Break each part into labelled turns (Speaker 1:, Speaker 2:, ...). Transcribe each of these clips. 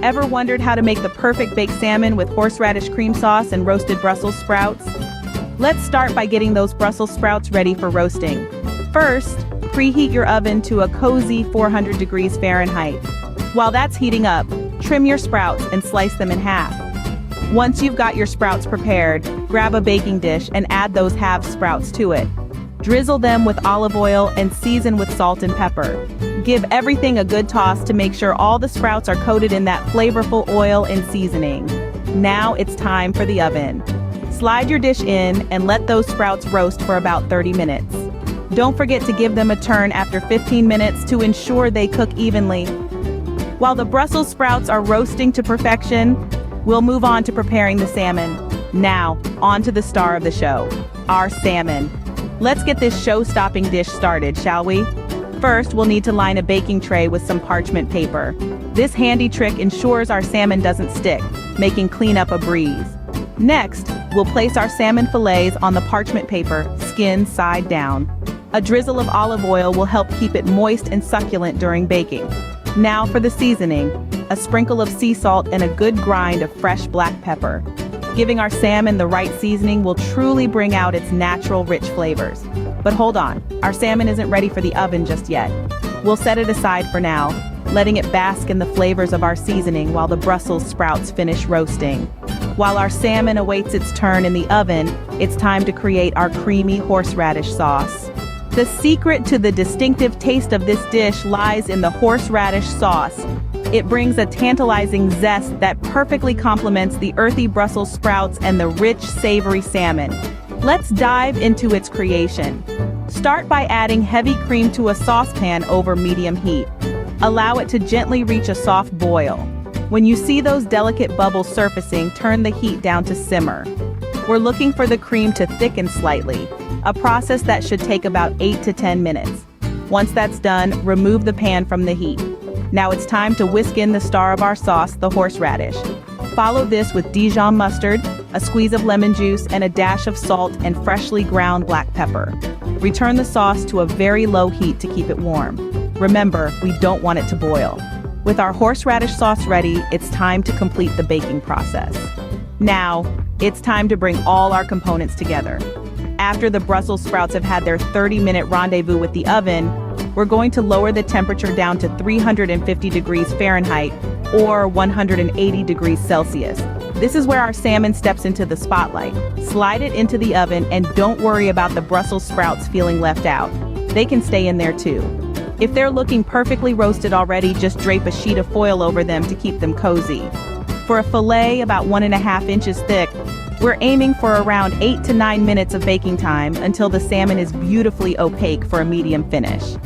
Speaker 1: Ever wondered how to make the perfect baked salmon with horseradish cream sauce and roasted Brussels sprouts? Let's start by getting those Brussels sprouts ready for roasting. First, preheat your oven to a cozy 400 degrees Fahrenheit. While that's heating up, trim your sprouts and slice them in half. Once you've got your sprouts prepared, grab a baking dish and add those halved sprouts to it. Drizzle them with olive oil and season with salt and pepper. Give everything a good toss to make sure all the sprouts are coated in that flavorful oil and seasoning. Now it's time for the oven. Slide your dish in and let those sprouts roast for about 30 minutes. Don't forget to give them a turn after 15 minutes to ensure they cook evenly. While the Brussels sprouts are roasting to perfection, we'll move on to preparing the salmon. Now, on to the star of the show, our salmon. Let's get this show-stopping dish started, shall we? First, we'll need to line a baking tray with some parchment paper. This handy trick ensures our salmon doesn't stick, making cleanup a breeze. Next, we'll place our salmon fillets on the parchment paper, skin side down. A drizzle of olive oil will help keep it moist and succulent during baking. Now for the seasoning, a sprinkle of sea salt and a good grind of fresh black pepper. Giving our salmon the right seasoning will truly bring out its natural, rich flavors. But hold on, our salmon isn't ready for the oven just yet. We'll set it aside for now, letting it bask in the flavors of our seasoning while the Brussels sprouts finish roasting. While our salmon awaits its turn in the oven, it's time to create our creamy horseradish sauce. The secret to the distinctive taste of this dish lies in the horseradish sauce. It brings a tantalizing zest that perfectly complements the earthy Brussels sprouts and the rich, savory salmon. Let's dive into its creation. Start by adding heavy cream to a saucepan over medium heat. Allow it to gently reach a soft boil. When you see those delicate bubbles surfacing, turn the heat down to simmer. We're looking for the cream to thicken slightly, a process that should take about 8 to 10 minutes. Once that's done, remove the pan from the heat. Now it's time to whisk in the star of our sauce, the horseradish. Follow this with Dijon mustard, a squeeze of lemon juice, and a dash of salt and freshly ground black pepper. Return the sauce to a very low heat to keep it warm. Remember, we don't want it to boil. With our horseradish sauce ready, it's time to complete the baking process. Now, it's time to bring all our components together. After the Brussels sprouts have had their 30-minute rendezvous with the oven, we're going to lower the temperature down to 350 degrees Fahrenheit or 180 degrees Celsius. This is where our salmon steps into the spotlight. Slide it into the oven and don't worry about the Brussels sprouts feeling left out. They can stay in there too. If they're looking perfectly roasted already, just drape a sheet of foil over them to keep them cozy. For a fillet about 1.5 inches thick, we're aiming for around 8 to 9 minutes of baking time until the salmon is beautifully opaque for a medium finish.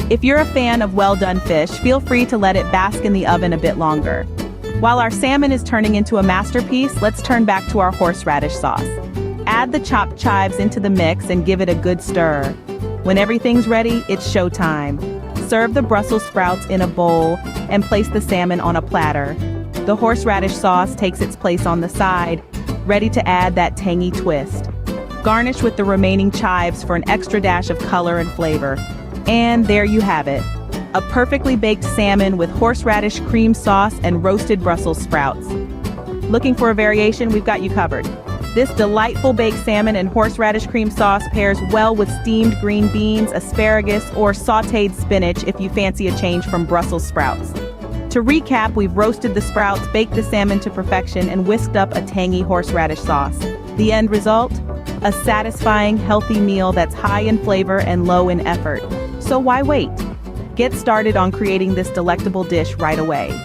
Speaker 1: If you're a fan of well-done fish, feel free to let it bask in the oven a bit longer. While our salmon is turning into a masterpiece, let's turn back to our horseradish sauce. Add the chopped chives into the mix and give it a good stir. When everything's ready, it's showtime. Serve the Brussels sprouts in a bowl and place the salmon on a platter. The horseradish sauce takes its place on the side, ready to add that tangy twist. Garnish with the remaining chives for an extra dash of color and flavor. And there you have it, a perfectly baked salmon with horseradish cream sauce and roasted Brussels sprouts. Looking for a variation? We've got you covered. This delightful baked salmon and horseradish cream sauce pairs well with steamed green beans, asparagus, or sautéed spinach if you fancy a change from Brussels sprouts. To recap, we've roasted the sprouts, baked the salmon to perfection, and whisked up a tangy horseradish sauce. The end result? A satisfying, healthy meal that's high in flavor and low in effort. So why wait? Get started on creating this delectable dish right away.